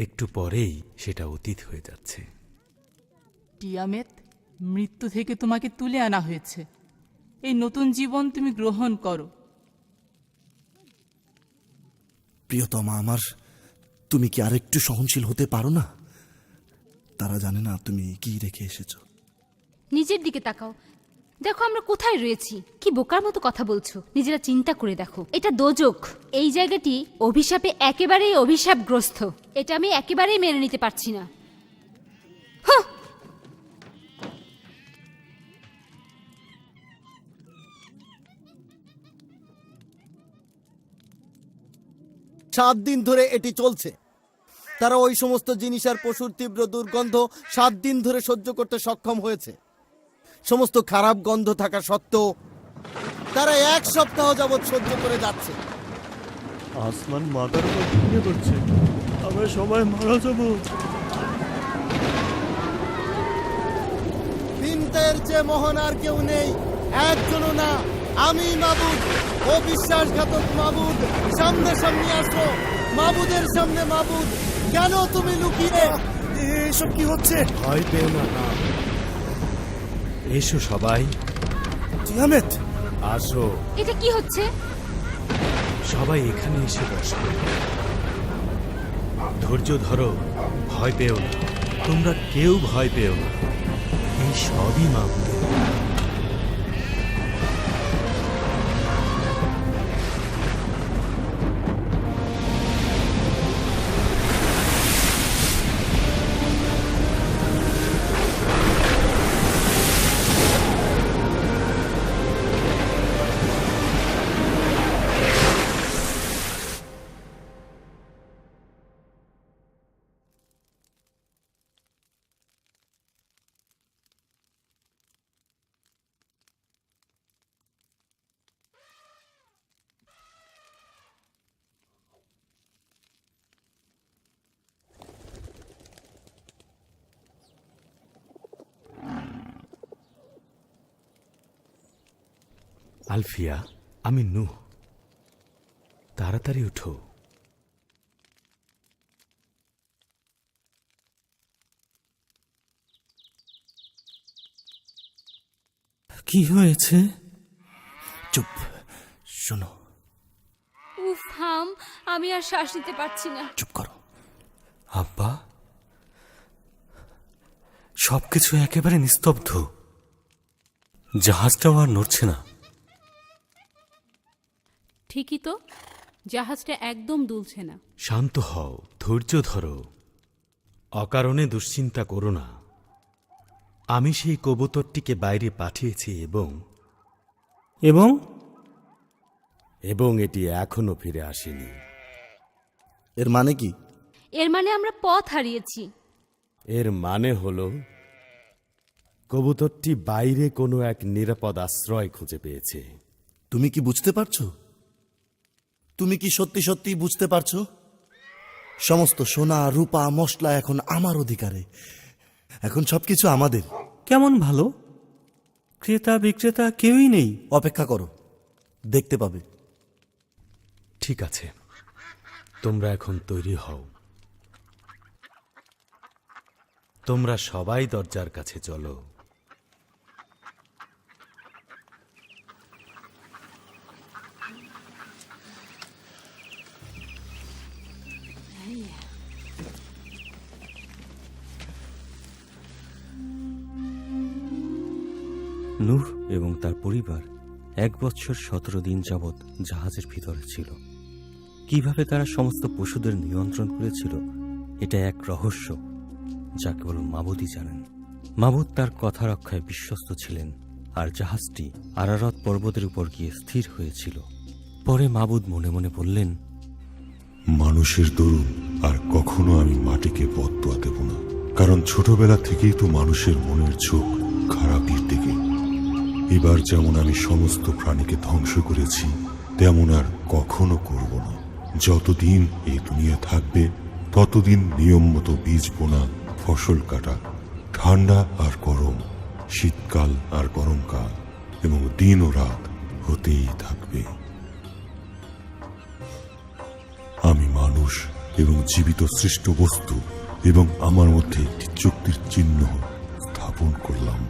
একটু পরেই সেটা অতীত হয়ে যাচ্ছে। টিয়ামেত, মৃত্যু থেকে তোমাকে তুলে আনা হয়েছে। এই নতুন জীবন তুমি গ্রহণ করো। প্রিয়তমা আমার, তুমি কি আরেকটু সহনশীল হতে পারো না? তারা জানে না তুমি কি রেখে এসেছো। নিজের দিকে তাকাও, দেখো আমরা কোথায় রয়েছি। কি বোকার মতো কথা বলছো। নিজেরা চিন্তা করে দেখো, এটা দোজখ। এই জায়গাটি অভিশাপে একেবারেই অভিশাপগ্রস্ত। এটা আমি একেবারেই মেনে নিতে পারছি না। 7 দিন ধরে এটি চলছে। তারা ওই সমস্ত জিনিস আর পশুর তীব্র দুর্গন্ধ 7 দিন ধরে সহ্য করতে সক্ষম হয়েছে। সমস্ত খারাপ গন্ধ থাকা সত্ত্বেও তারা 1 সপ্তাহ যাবৎ সহ্য করে যাচ্ছে। আসমান মাথার উপর ভেঙে পড়ছে, আমরা সবাই মারা যাব। বিনতের চেয়ে মহান আর কেউ নেই, একজনও না। আমি মাবুদ, ও বিশ্বাসঘাতক মাবুদ, সামনে সামনে আসো। মাবুদের সামনে মাবুদ, কেন তুমি লুকিয়ে? এসব কি হচ্ছে? ভয় পেও না। এসো সবাই। টিয়ামেট, আসো। এটা কি হচ্ছে? সবাই এখানে এসে বসো। ধৈর্য ধরো, ভয় পেও না। তোমরা কেউ ভয় পেও না। এই সবই মাবুদের। আলফিয়া, আমি নূহ। তাড়াতাড়ি উঠো। কি হয়েছে? চুপ, শোনো। উফ হাম, আমি আর শ্বাস নিতে পারছি না। চুপ করো। আব্বা, সবকিছু একেবারে নিস্তব্ধ। জাহাজটাও আর নড়ছে না। ঠিকই তো, জাহাজটা একদম দুলছে না। শান্ত হও, ধৈর্য ধরো, অকারণে দুশ্চিন্তা করো না। আমি সেই কবুতরটিকে বাইরে পাঠিয়েছি এবং এটি এখনো ফিরে আসেনি। এর মানে কি? এর মানে আমরা পথ হারিয়েছি। এর মানে হল কবুতরটি বাইরে কোনো এক নিরাপদ আশ্রয় খুঁজে পেয়েছে। তুমি কি বুঝতে পারছো? তুমি কি সত্যি সত্যি বুঝতে পারছো? সমস্ত সোনা, রূপা, মশলা এখন আমার অধিকারে। এখন সবকিছু আমাদের। কেমন ভালো? ক্রেতা বিক্রেতা কেউই নেই। অপেক্ষা করো, দেখতে পাবে। ঠিক আছে, তোমরা এখন তৈরি হও। তোমরা সবাই দরজার কাছে চলো। নূহ এবং তার পরিবার 1 বৎসর 17 দিন যাবৎ জাহাজের ভিতরে ছিল। কিভাবে তারা সমস্ত পশুদের নিয়ন্ত্রণ করেছিল, এটা এক রহস্য যা কেবল মাবুদই জানেন। মাবুদ তার কথা রক্ষায় বিশ্বস্ত ছিলেন, আর জাহাজটি আরারত পর্বতের উপর গিয়ে স্থির হয়েছিল। পরে মাবুদ মনে মনে বললেন, মানুষের দরুন আর কখনো আমি মাটিকে বদদোয়া দেব না, কারণ ছোটবেলা থেকেই তো মানুষের মনের ঝোঁক খারাপের দিকে। এবার যেমন আমি সমস্ত প্রাণীকে ধ্বংস করেছি, তেমন আর কখনো করব না। যতদিন এই দুনিয়া থাকবে ততদিন নিয়ম মতো বীজ বোনা, ফসল কাটা, ঠান্ডা আর গরম, শীতকাল আর গরমকাল এবং দিন ও রাত হতেই থাকবে। আমি মানুষ এবং জীবিত সৃষ্ট বস্তু এবং আমার মধ্যে একটি চুক্তির চিহ্ন স্থাপন করলাম।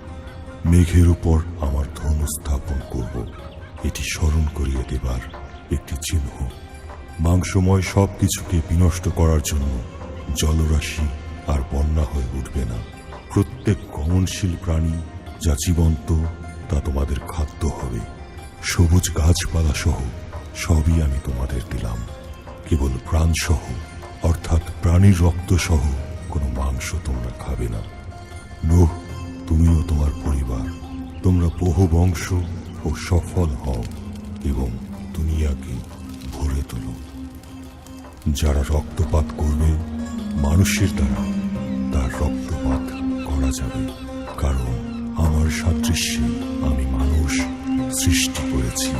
মেঘের উপর আমার ধর্ম স্থাপন করব, এটি স্মরণ করিয়ে দেবার একটি চিহ্ন। মাংসময় সবকিছুকে বিনষ্ট করার জন্য জলরাশি আর বন্যা হয়ে উঠবে না। প্রত্যেক গমনশীল প্রাণী যা জীবন্ত তা তোমাদের খাদ্য হবে। সবুজ গাছপালা সহ সবই আমি তোমাদের দিলাম। কেবল প্রাণ সহ, অর্থাৎ প্রাণীর রক্ত সহ কোনো মাংস তোমরা খাবে না। নূহ, তুমিও তোমার পরিবার, তোমরা বহু বংশ ও সফল হও এবং দুনিয়াকে ভরে তোলো। যারা রক্তপাত করবে, মানুষের দ্বারা তার রক্তপাত করা যাবে, কারণ আমার সাদৃশ্যে আমি মানুষ সৃষ্টি করেছি।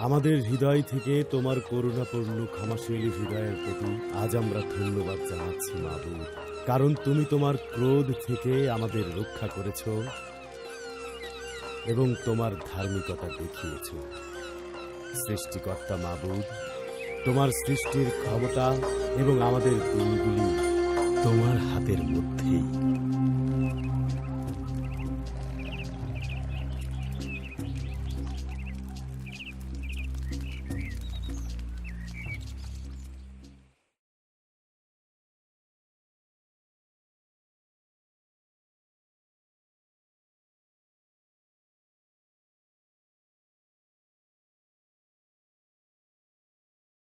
আমাদের হৃদয় থেকে তোমার করুণাপূর্ণ ক্ষমাশীল হৃদয়ের প্রতি আজ আমরা ধন্যবাদ জানাচ্ছি মাবুদ, কারণ তুমি তোমার ক্রোধ থেকে আমাদের রক্ষা করেছ এবং তোমার ধার্মিকতা দেখিয়েছ। সৃষ্টিকর্তা মাবুদ, তোমার সৃষ্টির ক্ষমতা এবং আমাদের দিনগুলি তোমার হাতের মধ্যেই।